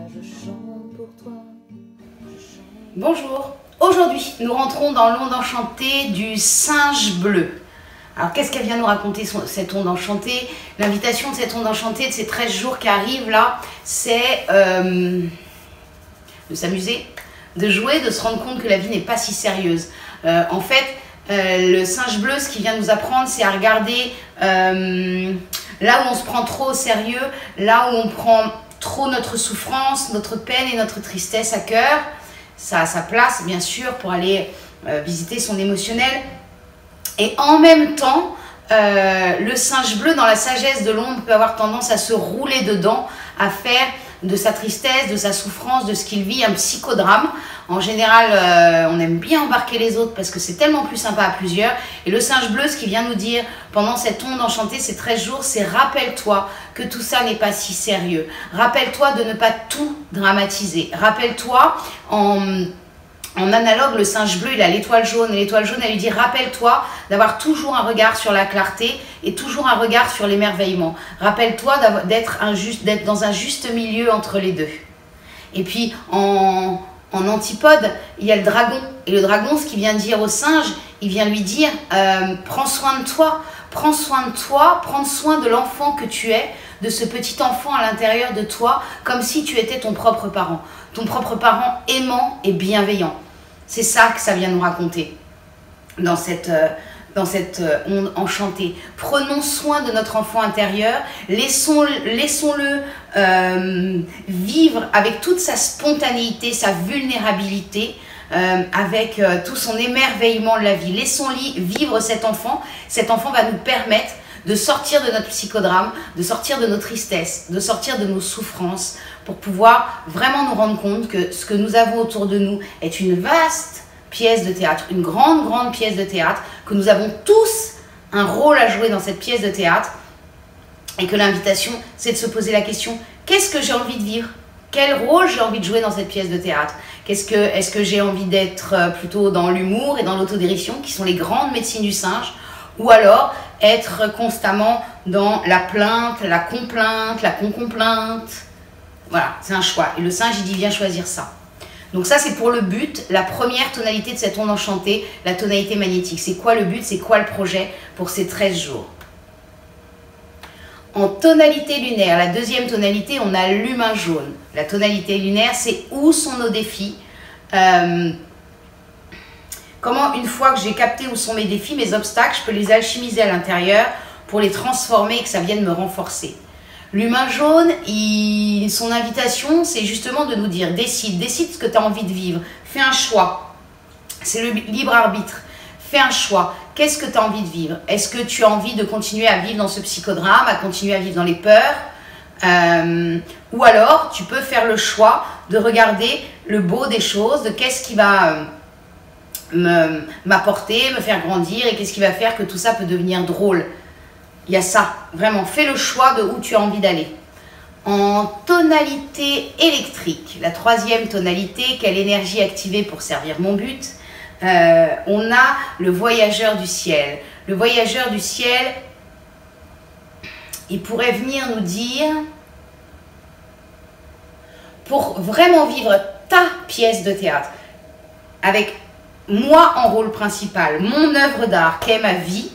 je chante pour toi. Bonjour, aujourd'hui nous rentrons dans l'onde enchantée du singe bleu. Alors qu'est-ce qu'elle vient nous raconter cette onde enchantée? L'invitation de cette onde enchantée, de ces 13 jours qui arrivent là, c'est de s'amuser, de jouer, de se rendre compte que la vie n'est pas si sérieuse. En fait, le singe bleu, ce qu'il vient nous apprendre, c'est à regarder là où on se prend trop au sérieux, là où on prend trop notre souffrance, notre peine et notre tristesse à cœur. Ça a sa place, bien sûr, pour aller visiter son émotionnel. Et en même temps, le singe bleu, dans la sagesse de l'onde, peut avoir tendance à se rouler dedans, à faire de sa tristesse, de sa souffrance, de ce qu'il vit, un psychodrame. En général, on aime bien embarquer les autres parce que c'est tellement plus sympa à plusieurs. Et le singe bleu, ce qu'il vient nous dire pendant cette onde enchantée, ces 13 jours, c'est rappelle-toi que tout ça n'est pas si sérieux. Rappelle-toi de ne pas tout dramatiser. Rappelle-toi, en analogue, le singe bleu, il a l'étoile jaune. Et l'étoile jaune, elle lui dit, rappelle-toi d'avoir toujours un regard sur la clarté et toujours un regard sur l'émerveillement. Rappelle-toi d'être dans un juste milieu entre les deux. Et puis, en antipode, il y a le dragon. Et le dragon, ce qu'il vient dire au singe, il vient lui dire, prends soin de toi, prends soin de l'enfant que tu es, de ce petit enfant à l'intérieur de toi, comme si tu étais ton propre parent aimant et bienveillant. C'est ça que ça vient nous raconter dans cette onde enchantée. Prenons soin de notre enfant intérieur, laissons-le vivre avec toute sa spontanéité, sa vulnérabilité, avec tout son émerveillement de la vie. Laissons-le vivre cet enfant. Cet enfant va nous permettre de sortir de notre psychodrame, de sortir de nos tristesses, de sortir de nos souffrances, pour pouvoir vraiment nous rendre compte que ce que nous avons autour de nous est une vaste pièce de théâtre, une grande pièce de théâtre, que nous avons tous un rôle à jouer dans cette pièce de théâtre, et que l'invitation, c'est de se poser la question, qu'est-ce que j'ai envie de vivre? Quel rôle j'ai envie de jouer dans cette pièce de théâtre? Est-ce que j'ai envie d'être plutôt dans l'humour et dans l'autodérision, qui sont les grandes médecines du singe, ou alors être constamment dans la plainte, la complainte, la concomplainte? Voilà, c'est un choix. Et le singe, il dit, viens choisir ça. Donc ça, c'est pour le but, la première tonalité de cette onde enchantée, la tonalité magnétique. C'est quoi le but? C'est quoi le projet pour ces 13 jours? En tonalité lunaire, la deuxième tonalité, on a l'humain jaune. La tonalité lunaire, c'est où sont nos défis? Comment, une fois que j'ai capté où sont mes défis, mes obstacles, je peux les alchimiser à l'intérieur pour les transformer et que ça vienne me renforcer. L'humain jaune, son invitation, c'est justement de nous dire, décide ce que tu as envie de vivre, fais un choix. C'est le libre arbitre. Fais un choix. Qu'est-ce que tu as envie de vivre? Est-ce que tu as envie de continuer à vivre dans ce psychodrame, à continuer à vivre dans les peurs? Ou alors, tu peux faire le choix de regarder le beau des choses, de qu'est-ce qui va m'apporter, me faire grandir, et qu'est-ce qui va faire que tout ça peut devenir drôle. Il y a ça, vraiment, fais le choix de où tu as envie d'aller. En tonalité électrique, la troisième tonalité, quelle énergie activer pour servir mon but? On a le voyageur du ciel. Le voyageur du ciel, il pourrait venir nous dire, pour vraiment vivre ta pièce de théâtre, avec moi en rôle principal, mon œuvre d'art qu'est ma vie,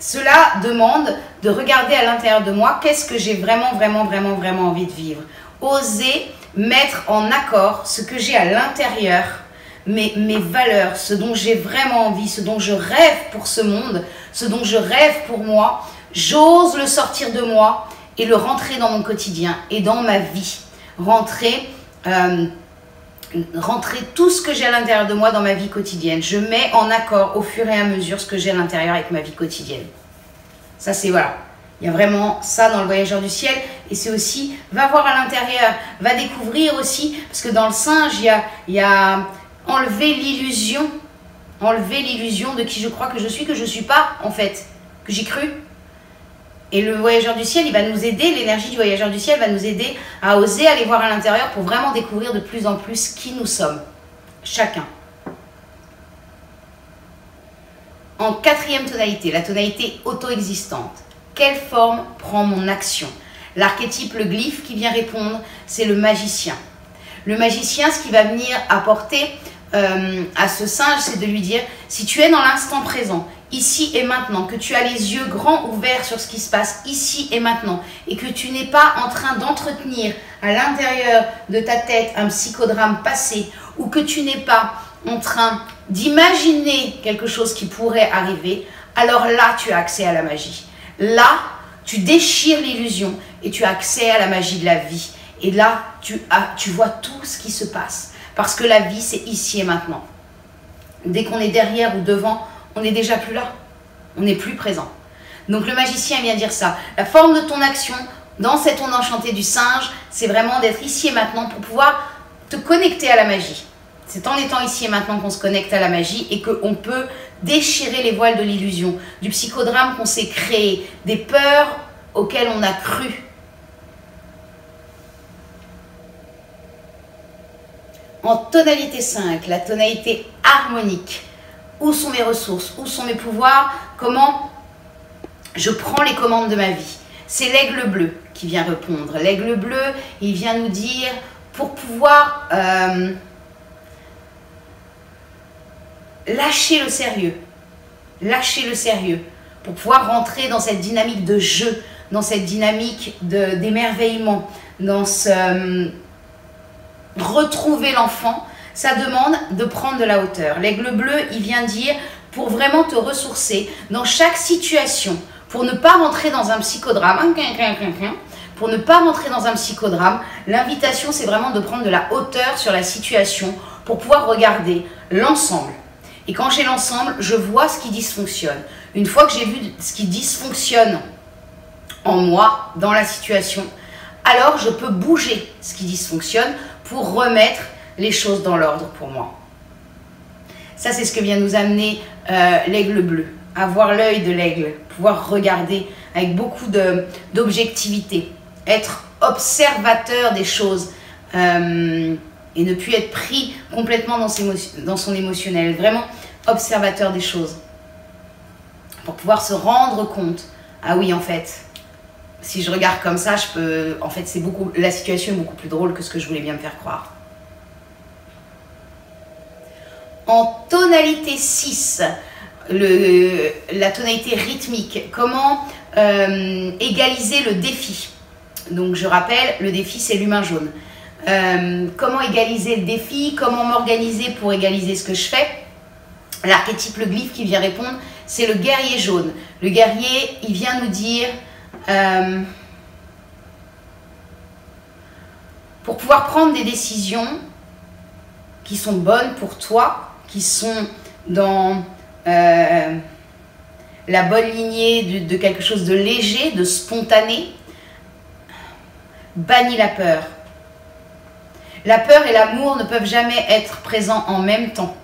cela demande de regarder à l'intérieur de moi qu'est-ce que j'ai vraiment envie de vivre. Oser mettre en accord ce que j'ai à l'intérieur, mes valeurs, ce dont j'ai vraiment envie, ce dont je rêve pour ce monde, ce dont je rêve pour moi. J'ose le sortir de moi et le rentrer dans mon quotidien et dans ma vie. Rentrer tout ce que j'ai à l'intérieur de moi dans ma vie quotidienne. Je mets en accord au fur et à mesure ce que j'ai à l'intérieur avec ma vie quotidienne. Ça, c'est voilà. Il y a vraiment ça dans le voyageur du ciel. Et c'est aussi, va voir à l'intérieur, va découvrir aussi, parce que dans le singe, il y a enlever l'illusion de qui je crois que je suis pas, en fait, que j'ai cru. Et le voyageur du ciel, il va nous aider, l'énergie du voyageur du ciel va nous aider à oser aller voir à l'intérieur pour vraiment découvrir de plus en plus qui nous sommes, chacun. En quatrième tonalité, la tonalité auto-existante, quelle forme prend mon action? L'archétype, le glyphe qui vient répondre, c'est le magicien. Le magicien, ce qui va venir apporter à ce singe, c'est de lui dire, si tu es dans l'instant présent, ici et maintenant, que tu as les yeux grands ouverts sur ce qui se passe ici et maintenant, et que tu n'es pas en train d'entretenir à l'intérieur de ta tête un psychodrame passé, ou que tu n'es pas en train d'imaginer quelque chose qui pourrait arriver, alors là, tu as accès à la magie. Là, tu déchires l'illusion et tu as accès à la magie de la vie. Et là, tu vois tout ce qui se passe. Parce que la vie, c'est ici et maintenant. Dès qu'on est derrière ou devant, on n'est déjà plus là. On n'est plus présent. Donc le magicien vient dire ça. La forme de ton action dans cette onde enchantée du singe, c'est vraiment d'être ici et maintenant pour pouvoir te connecter à la magie. C'est en étant ici et maintenant qu'on se connecte à la magie et qu'on peut déchirer les voiles de l'illusion, du psychodrame qu'on s'est créé, des peurs auxquelles on a cru. En tonalité 5, la tonalité harmonique. Où sont mes ressources? Où sont mes pouvoirs? Comment je prends les commandes de ma vie? C'est l'aigle bleu qui vient répondre. L'aigle bleu, il vient nous dire, pour pouvoir lâcher le sérieux. Lâcher le sérieux. Pour pouvoir rentrer dans cette dynamique de jeu, dans cette dynamique d'émerveillement, dans ce... retrouver l'enfant, ça demande de prendre de la hauteur. L'aigle bleu, il vient dire, pour vraiment te ressourcer dans chaque situation, pour ne pas rentrer dans un psychodrame, pour ne pas rentrer dans un psychodrame, l'invitation, c'est vraiment de prendre de la hauteur sur la situation pour pouvoir regarder l'ensemble. Et quand j'ai l'ensemble, je vois ce qui dysfonctionne. Une fois que j'ai vu ce qui dysfonctionne en moi, dans la situation, alors je peux bouger ce qui dysfonctionne pour remettre les choses dans l'ordre pour moi. Ça, c'est ce que vient nous amener l'aigle bleu. Avoir l'œil de l'aigle, pouvoir regarder avec beaucoup d'objectivité, être observateur des choses et ne plus être pris complètement dans son émotionnel, vraiment observateur des choses. Pour pouvoir se rendre compte, ah oui, en fait, si je regarde comme ça, je peux... En fait, la situation est beaucoup plus drôle que ce que je voulais bien me faire croire. En tonalité 6, la tonalité rythmique, comment égaliser le défi? Donc, je rappelle, le défi, c'est l'humain jaune. Comment égaliser le défi? Comment m'organiser pour égaliser ce que je fais? L'archétype, le glyphe qui vient répondre, c'est le guerrier jaune. Le guerrier, il vient nous dire... pour pouvoir prendre des décisions qui sont bonnes pour toi, qui sont dans la bonne lignée de quelque chose de léger, de spontané, bannis la peur. La peur et l'amour ne peuvent jamais être présents en même temps.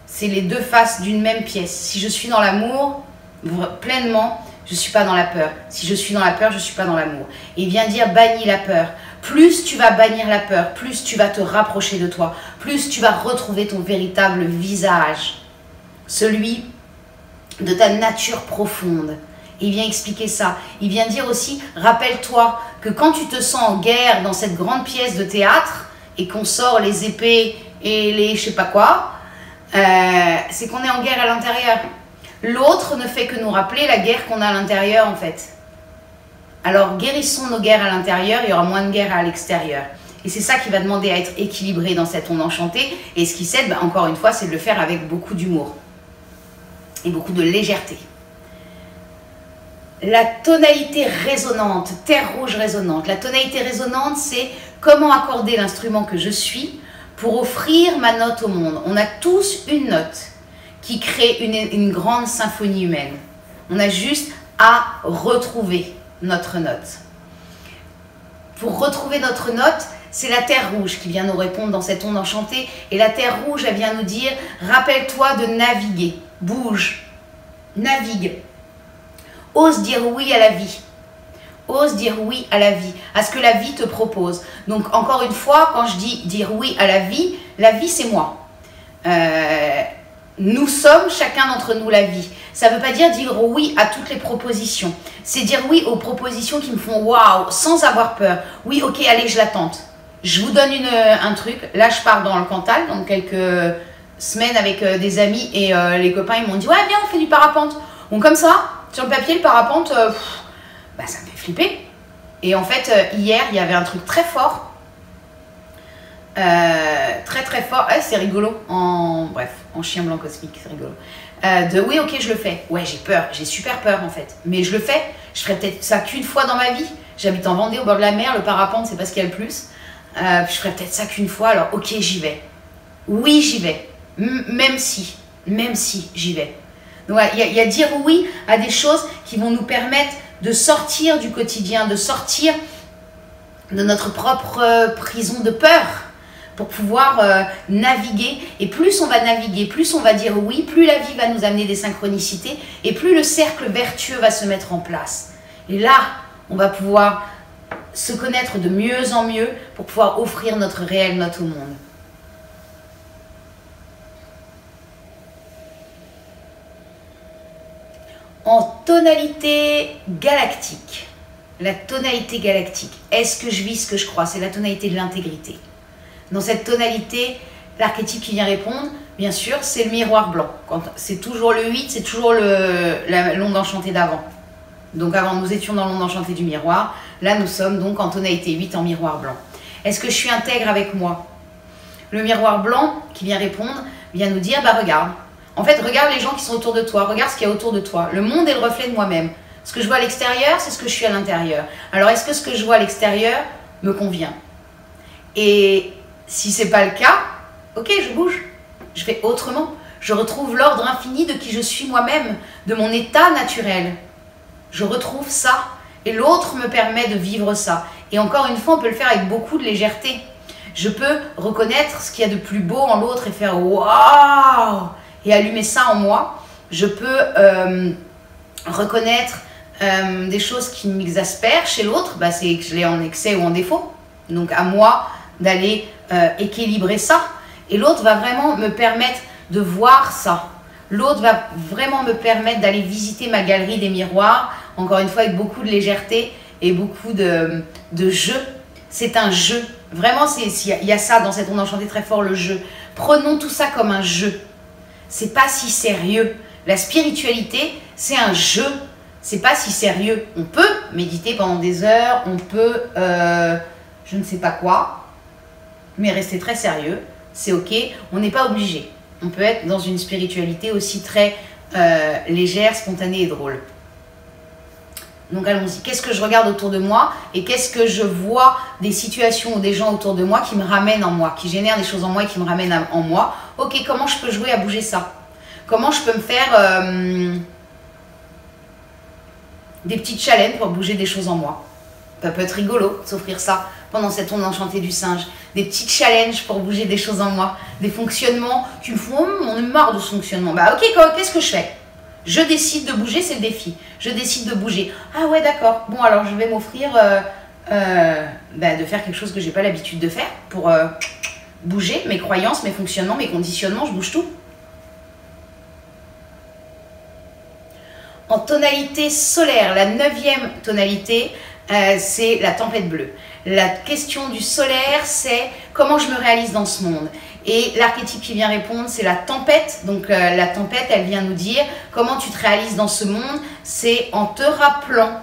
C'est les deux faces d'une même pièce. Si je suis dans l'amour, pleinement, je ne suis pas dans la peur. Si je suis dans la peur, je ne suis pas dans l'amour. Et il vient dire bannis la peur. Plus tu vas bannir la peur, plus tu vas te rapprocher de toi, plus tu vas retrouver ton véritable visage, celui de ta nature profonde. Et il vient expliquer ça. Il vient dire aussi, rappelle-toi que quand tu te sens en guerre dans cette grande pièce de théâtre et qu'on sort les épées et les je sais pas quoi, c'est qu'on est en guerre à l'intérieur. L'autre ne fait que nous rappeler la guerre qu'on a à l'intérieur en fait. Alors guérissons nos guerres à l'intérieur, il y aura moins de guerres à l'extérieur. Et c'est ça qui va demander à être équilibré dans cette onde enchantée. Et ce qui s'aide, encore une fois, c'est de le faire avec beaucoup d'humour et beaucoup de légèreté. La tonalité résonante, terre rouge résonante. La tonalité résonante, c'est comment accorder l'instrument que je suis pour offrir ma note au monde. On a tous une note qui crée une grande symphonie humaine. On a juste à retrouver notre note. Pour retrouver notre note, c'est la terre rouge qui vient nous répondre dans cette onde enchantée. Et la terre rouge, elle vient nous dire, rappelle-toi de naviguer, bouge, navigue. Ose dire oui à la vie. Ose dire oui à la vie, à ce que la vie te propose. Donc encore une fois, quand je dis dire oui à la vie c'est moi. Nous sommes chacun d'entre nous la vie. Ça ne veut pas dire oui à toutes les propositions. C'est dire oui aux propositions qui me font waouh, sans avoir peur. Oui, ok, allez, je la tente. Je vous donne un truc. Là, je pars dans le Cantal, dans quelques semaines avec des amis et les copains, ils m'ont dit, ouais, viens, on fait du parapente. Donc comme ça, sur le papier, le parapente, ça me fait flipper. Et en fait, hier, il y avait un truc très fort. Très fort. C'est rigolo. Bref, en chien blanc cosmique, c'est rigolo. Oui, ok, je le fais. Ouais, j'ai peur. J'ai super peur, en fait. Mais je le fais. Je ferai peut-être ça qu'une fois dans ma vie. J'habite en Vendée, au bord de la mer. Le parapente, c'est pas ce qu'il y a le plus. Je ferai peut-être ça qu'une fois. Alors, ok, j'y vais. Oui, j'y vais. Même si, j'y vais. Donc, il y a dire oui à des choses qui vont nous permettre de sortir du quotidien, de sortir de notre propre prison de peur pour pouvoir naviguer. Et plus on va naviguer, plus on va dire oui, plus la vie va nous amener des synchronicités et plus le cercle vertueux va se mettre en place. Et là, on va pouvoir se connaître de mieux en mieux pour pouvoir offrir notre réelle note au monde. En tonalité galactique. La tonalité galactique. Est-ce que je vis ce que je crois? C'est la tonalité de l'intégrité. Dans cette tonalité, l'archétype qui vient répondre, bien sûr, c'est le miroir blanc. C'est toujours le 8, c'est toujours l'onde enchantée d'avant. Donc avant, nous étions dans l'onde enchantée du miroir. Là, nous sommes donc en tonalité 8 en miroir blanc. Est-ce que je suis intègre avec moi? Le miroir blanc qui vient répondre, vient nous dire, bah regarde. En fait, regarde les gens qui sont autour de toi, regarde ce qu'il y a autour de toi. Le monde est le reflet de moi-même. Ce que je vois à l'extérieur, c'est ce que je suis à l'intérieur. Alors, est-ce que ce que je vois à l'extérieur me convient? Et si ce n'est pas le cas, ok, je bouge. Je fais autrement. Je retrouve l'ordre infini de qui je suis moi-même, de mon état naturel. Je retrouve ça. Et l'autre me permet de vivre ça. Et encore une fois, on peut le faire avec beaucoup de légèreté. Je peux reconnaître ce qu'il y a de plus beau en l'autre et faire « waouh !» et allumer ça en moi. Je peux reconnaître des choses qui m'exaspèrent chez l'autre, bah, c'est que je l'ai en excès ou en défaut. Donc à moi d'aller équilibrer ça. Et l'autre va vraiment me permettre de voir ça. L'autre va vraiment me permettre d'aller visiter ma galerie des miroirs, encore une fois avec beaucoup de légèreté et beaucoup de jeu. C'est un jeu. Vraiment, il y a ça dans cette onde enchantée très fort, le jeu. Prenons tout ça comme un jeu. C'est pas si sérieux. La spiritualité, c'est un jeu. C'est pas si sérieux. On peut méditer pendant des heures, on peut, je ne sais pas quoi, mais rester très sérieux, c'est ok. On n'est pas obligé. On peut être dans une spiritualité aussi très légère, spontanée et drôle. Donc allons-y. Qu'est-ce que je regarde autour de moi et qu'est-ce que je vois des situations ou des gens autour de moi qui me ramènent en moi, qui génèrent des choses en moi et qui me ramènent en moi. Ok, comment je peux jouer à bouger ça? Comment je peux me faire des petits challenges pour bouger des choses en moi? Ça peut être rigolo de s'offrir ça pendant cette onde enchantée du singe. Des petits challenges pour bouger des choses en moi. Des fonctionnements qui me font on est marre de ce fonctionnement. Bah ok, qu'est-ce que je fais? Je décide de bouger, c'est le défi. Je décide de bouger. Ah ouais, d'accord. Bon, alors je vais m'offrir de faire quelque chose que je n'ai pas l'habitude de faire pour bouger mes croyances, mes fonctionnements, mes conditionnements. Je bouge tout. En tonalité solaire, la 9e tonalité, c'est la tempête bleue. La question du solaire, c'est comment je me réalise dans ce monde. Et l'archétype qui vient répondre, c'est la tempête. Donc la tempête, elle vient nous dire comment tu te réalises dans ce monde. C'est en te rappelant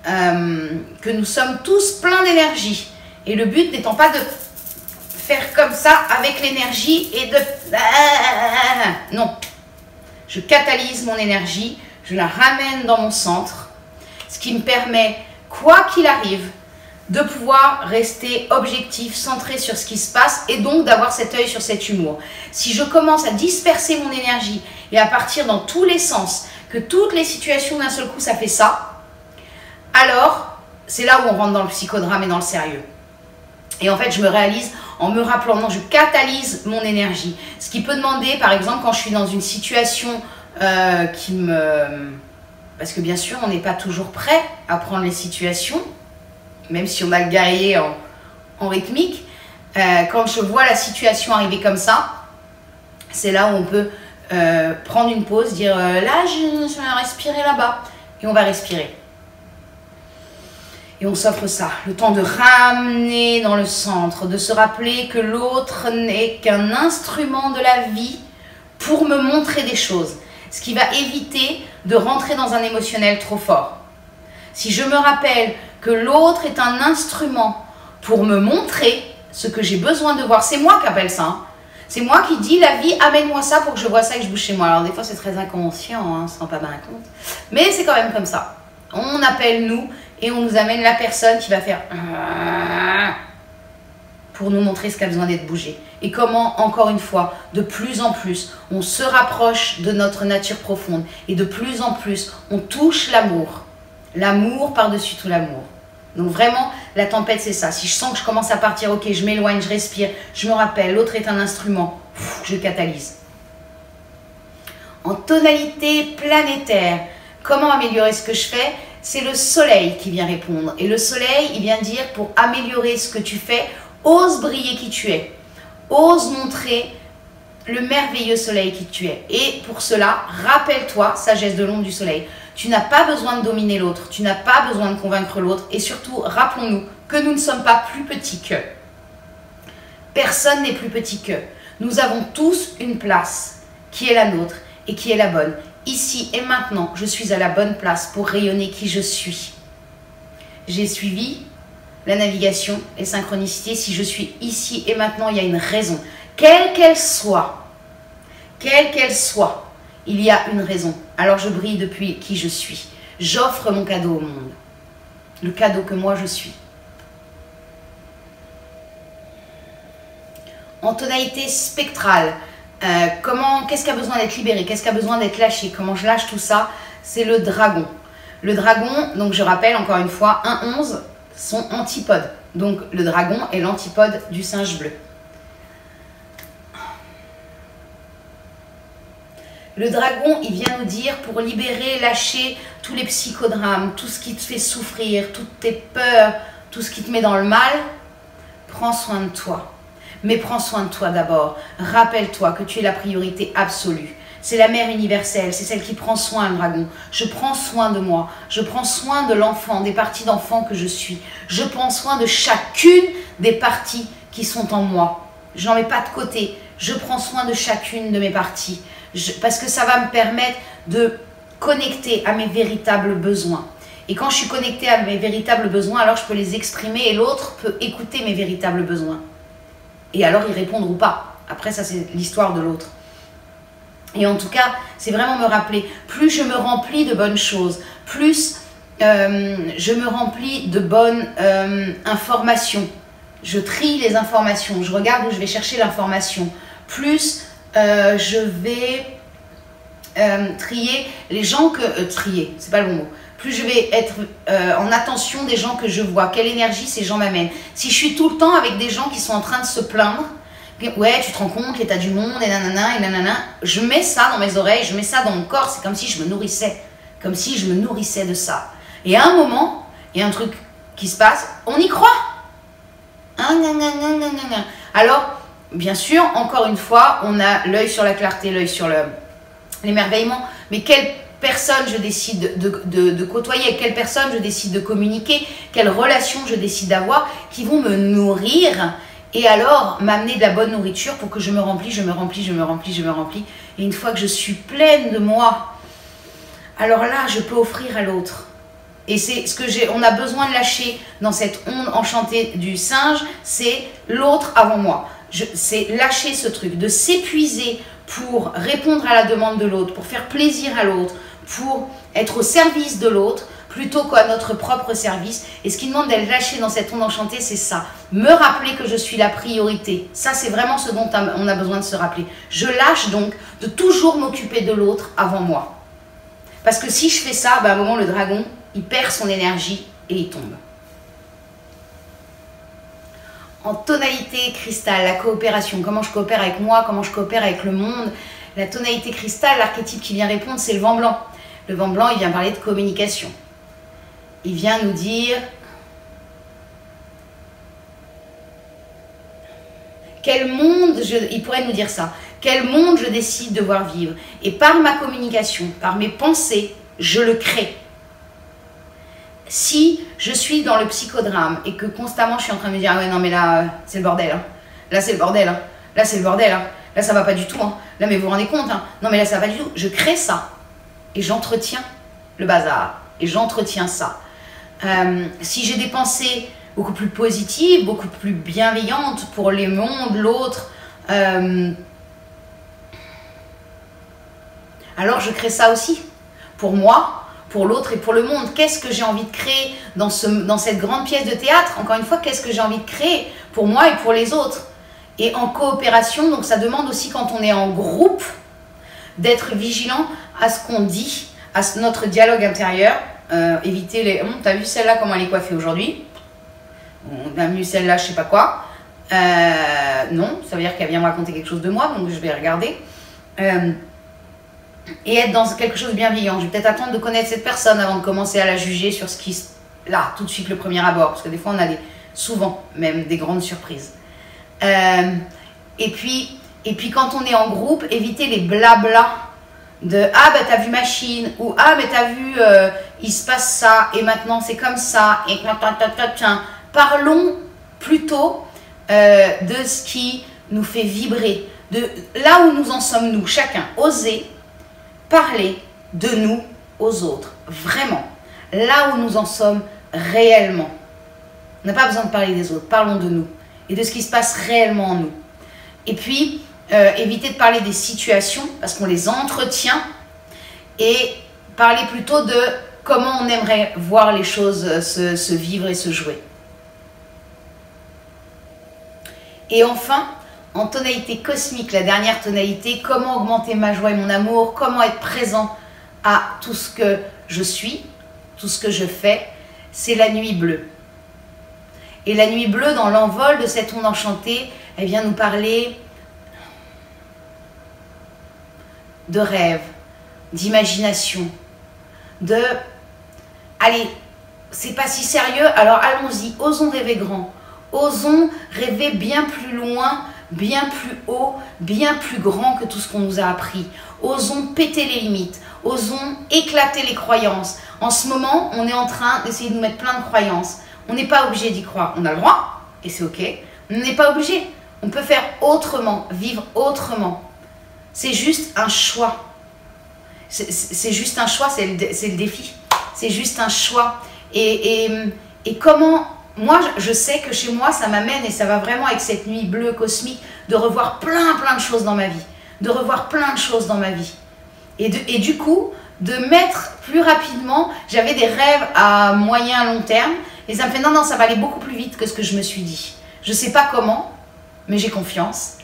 que nous sommes tous pleins d'énergie. Et le but n'étant pas de faire comme ça avec l'énergie et de... Non. Je catalyse mon énergie, je la ramène dans mon centre. Ce qui me permet, quoi qu'il arrive, de pouvoir rester objectif, centré sur ce qui se passe et donc d'avoir cet œil sur cet humour. Si je commence à disperser mon énergie et à partir dans tous les sens, que toutes les situations d'un seul coup ça fait ça, alors c'est là où on rentre dans le psychodrame et dans le sérieux. Et en fait je me réalise en me rappelant, non, je catalyse mon énergie. Ce qui peut demander, par exemple, quand je suis dans une situation qui me... Parce que bien sûr on n'est pas toujours prêt à prendre les situations, même si on a le guerrier en rythmique, quand je vois la situation arriver comme ça, c'est là où on peut prendre une pause, dire là, je vais respirer là-bas. Et on va respirer. Et on s'offre ça, le temps de ramener dans le centre, de se rappeler que l'autre n'est qu'un instrument de la vie pour me montrer des choses. Ce qui va éviter de rentrer dans un émotionnel trop fort. Si je me rappelle que l'autre est un instrument pour me montrer ce que j'ai besoin de voir, c'est moi qui appelle ça. Hein. C'est moi qui dis la vie, amène-moi ça pour que je vois ça et que je bouge chez moi. Alors des fois c'est très inconscient, hein, on se rend pas bien compte. Mais c'est quand même comme ça. On appelle nous et on nous amène la personne qui va faire pour nous montrer ce qui a besoin d'être bougé. Et comment, encore une fois, de plus en plus, on se rapproche de notre nature profonde. Et de plus en plus, on touche l'amour. L'amour par-dessus tout l'amour. Donc vraiment, la tempête, c'est ça. Si je sens que je commence à partir, ok, je m'éloigne, je respire, je me rappelle, l'autre est un instrument, je catalyse. En tonalité planétaire, comment améliorer ce que je fais? C'est le soleil qui vient répondre. Et le soleil, il vient dire, pour améliorer ce que tu fais, ose briller qui tu es. Ose montrer le merveilleux soleil qui tu es. Et pour cela, rappelle-toi, sagesse de l'ombre du soleil. Tu n'as pas besoin de dominer l'autre, tu n'as pas besoin de convaincre l'autre. Et surtout, rappelons-nous que nous ne sommes pas plus petits qu'eux. Personne n'est plus petit qu'eux. Nous avons tous une place qui est la nôtre et qui est la bonne. Ici et maintenant, je suis à la bonne place pour rayonner qui je suis. J'ai suivi la navigation, les synchronicités. Si je suis ici et maintenant, il y a une raison. Quelle qu'elle soit, il y a une raison. Alors je brille depuis qui je suis. J'offre mon cadeau au monde. Le cadeau que moi je suis. En tonalité spectrale, qu'est-ce qui a besoin d'être libéré? Qu'est-ce qui a besoin d'être lâché? Comment je lâche tout ça? C'est le dragon. Le dragon, donc je rappelle encore une fois, 1-11 sont antipodes. Donc le dragon est l'antipode du singe bleu. Le dragon, il vient nous dire pour libérer, lâcher tous les psychodrames, tout ce qui te fait souffrir, toutes tes peurs, tout ce qui te met dans le mal, prends soin de toi. Mais prends soin de toi d'abord. Rappelle-toi que tu es la priorité absolue. C'est la mère universelle, c'est celle qui prend soin, le dragon. Je prends soin de moi, je prends soin de l'enfant, des parties d'enfant que je suis. Je prends soin de chacune des parties qui sont en moi. Je n'en mets pas de côté, je prends soin de chacune de mes parties. Parce que ça va me permettre de connecter à mes véritables besoins. Et quand je suis connectée à mes véritables besoins, alors je peux les exprimer et l'autre peut écouter mes véritables besoins. Et alors y répondre ou pas. Après, ça c'est l'histoire de l'autre. Et en tout cas, c'est vraiment me rappeler, plus je me remplis de bonnes choses, plus je me remplis de bonnes informations. Je trie les informations, je regarde où je vais chercher l'information. Plus je vais trier les gens que... trier, c'est pas le bon mot. Plus je vais être en attention des gens que je vois, quelle énergie ces gens m'amènent. Si je suis tout le temps avec des gens qui sont en train de se plaindre, ouais, tu te rends compte, l'état du monde, et nanana, je mets ça dans mes oreilles, je mets ça dans mon corps, c'est comme si je me nourrissais. Comme si je me nourrissais de ça. Et à un moment, il y a un truc qui se passe, on y croit. Alors, bien sûr, encore une fois, on a l'œil sur la clarté, l'œil sur l'émerveillement, mais quelle personne je décide de côtoyer, quelle personne je décide de communiquer, quelles relations je décide d'avoir, qui vont me nourrir, et alors m'amener de la bonne nourriture pour que je me remplis, je me remplis. Et une fois que je suis pleine de moi, alors là, je peux offrir à l'autre. Et c'est ce que on a besoin de lâcher dans cette onde enchantée du singe, c'est l'autre avant moi. C'est lâcher ce truc, de s'épuiser pour répondre à la demande de l'autre, pour faire plaisir à l'autre, pour être au service de l'autre, plutôt qu'à notre propre service. Et ce qui demande d'être lâché dans cette onde enchantée, c'est ça. Me rappeler que je suis la priorité. Ça, c'est vraiment ce dont on a besoin de se rappeler. Je lâche donc de toujours m'occuper de l'autre avant moi. Parce que si je fais ça, à un moment, le dragon, il perd son énergie et il tombe. En tonalité cristal, la coopération. Comment je coopère avec moi, comment je coopère avec le monde. La tonalité cristal, l'archétype qui vient répondre, c'est le vent blanc. Le vent blanc, il vient parler de communication. Il vient nous dire Quel monde, il pourrait nous dire ça, quel monde je décide de voir vivre. Et par ma communication, par mes pensées, je le crée. Si je suis dans le psychodrame et que constamment je suis en train de me dire « Ah ouais, non mais là, c'est le bordel, hein. Là c'est le bordel, hein. Là c'est le bordel, hein. Là ça va pas du tout, hein. Là mais vous vous rendez compte, hein. Non mais là ça va pas du tout », je crée ça et j'entretiens le bazar et j'entretiens ça. Si j'ai des pensées beaucoup plus positives, beaucoup plus bienveillantes pour les mondes, l'autre, alors je crée ça aussi pour moi, pour l'autre et pour le monde. Qu'est-ce que j'ai envie de créer dans cette grande pièce de théâtre? Encore une fois, qu'est-ce que j'ai envie de créer pour moi et pour les autres? Et en coopération, donc ça demande aussi quand on est en groupe, d'être vigilant à ce qu'on dit, à notre dialogue intérieur. Éviter les... T'as vu celle-là, comment elle est coiffée aujourd'hui? On a vu celle-là, je sais pas quoi. Non, ça veut dire qu'elle vient me raconter quelque chose de moi, donc je vais regarder. Et être dans quelque chose de bienveillant. Je vais peut-être attendre de connaître cette personne avant de commencer à la juger sur ce qui... Là, tout de suite, le premier abord. Parce que des fois, on a souvent même des grandes surprises. Et puis, quand on est en groupe, éviter les blablas de « Ah, ben, t'as vu machine » ou « Ah, mais t'as vu, il se passe ça, et maintenant, c'est comme ça. » Et parlons plutôt de ce qui nous fait vibrer, de là où nous en sommes, nous, chacun. Oser parler de nous aux autres, vraiment, là où nous en sommes réellement. On n'a pas besoin de parler des autres, parlons de nous et de ce qui se passe réellement en nous. Et puis, éviter de parler des situations parce qu'on les entretient et parler plutôt de comment on aimerait voir les choses se vivre et se jouer. Et enfin, en tonalité cosmique, la dernière tonalité, comment augmenter ma joie et mon amour, comment être présent à tout ce que je suis, tout ce que je fais, c'est la nuit bleue. Et la nuit bleue, dans l'envol de cette onde enchantée, elle vient nous parler de rêve, d'imagination, de « Allez, c'est pas si sérieux, alors allons-y, osons rêver grand, osons rêver bien plus loin, bien plus haut, bien plus grand que tout ce qu'on nous a appris. Osons péter les limites, osons éclater les croyances. En ce moment, on est en train d'essayer de nous mettre plein de croyances. On n'est pas obligé d'y croire. On a le droit, et c'est ok. On n'est pas obligé. On peut faire autrement, vivre autrement. C'est juste un choix. C'est juste un choix, c'est le défi. C'est juste un choix. Et comment... Moi, je sais que chez moi, ça m'amène, et ça va vraiment avec cette nuit bleue cosmique, de revoir plein de choses dans ma vie. De revoir plein de choses dans ma vie. Et du coup, de mettre plus rapidement, j'avais des rêves à moyen, long terme, et ça me fait, non, ça va aller beaucoup plus vite que ce que je me suis dit. Je ne sais pas comment, mais j'ai confiance.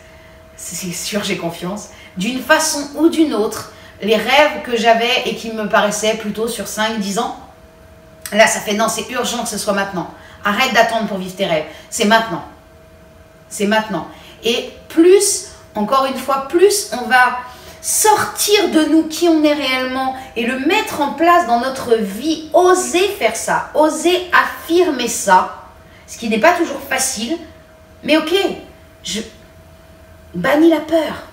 C'est sûr, j'ai confiance. D'une façon ou d'une autre, les rêves que j'avais et qui me paraissaient plutôt sur 5-10 ans, là, ça fait, non, c'est urgent que ce soit maintenant. Arrête d'attendre pour vivre tes rêves. C'est maintenant. C'est maintenant. Et plus, encore une fois, plus on va sortir de nous qui on est réellement et le mettre en place dans notre vie, oser faire ça, oser affirmer ça, ce qui n'est pas toujours facile, mais ok, je bannis la peur.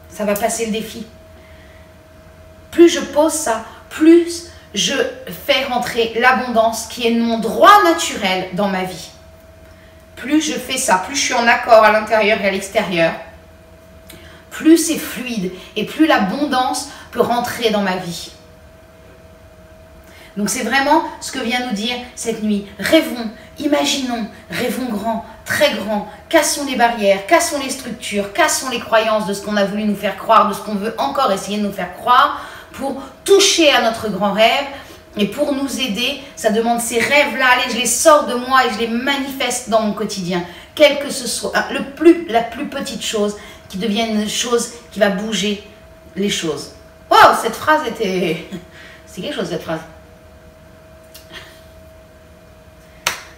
Ça va passer le défi. Plus je pose ça, plus je fais rentrer l'abondance qui est mon droit naturel dans ma vie. Plus je fais ça, plus je suis en accord à l'intérieur et à l'extérieur, plus c'est fluide et plus l'abondance peut rentrer dans ma vie. Donc c'est vraiment ce que vient nous dire cette nuit. Rêvons, imaginons, rêvons grand, très grand, cassons les barrières, cassons les structures, cassons les croyances de ce qu'on a voulu nous faire croire, de ce qu'on veut encore essayer de nous faire croire, pour toucher à notre grand rêve et pour nous aider. Ça demande ces rêves-là, allez, je les sors de moi et je les manifeste dans mon quotidien. Quel que ce soit, la plus petite chose qui devienne une chose qui va bouger les choses. Waouh, cette phrase était... C'est quelque chose cette phrase.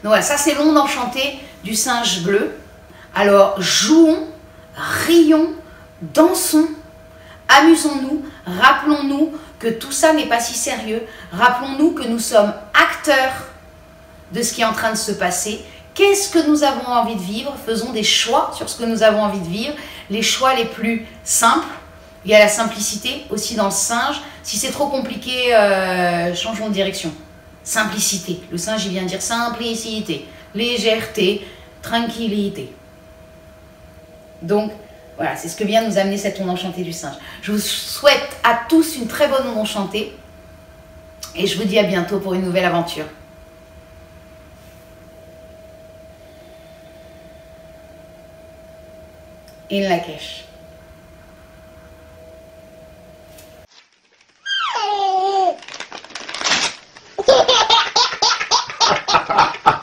Donc voilà, ça c'est l'onde enchantée du singe bleu. Alors jouons, rions, dansons, amusons-nous, rappelons-nous que tout ça n'est pas si sérieux. Rappelons-nous que nous sommes acteurs de ce qui est en train de se passer Qu'est-ce que nous avons envie de vivre? Faisons des choix sur ce que nous avons envie de vivre. Les choix les plus simples. Il y a la simplicité aussi dans le singe. Si c'est trop compliqué, changeons de direction. Simplicité. Le singe, il vient dire simplicité, légèreté, tranquillité. Donc, voilà, c'est ce que vient nous amener cette onde enchantée du singe. Je vous souhaite à tous une très bonne onde enchantée. Et je vous dis à bientôt pour une nouvelle aventure. In Lakesh. Ha ha ha.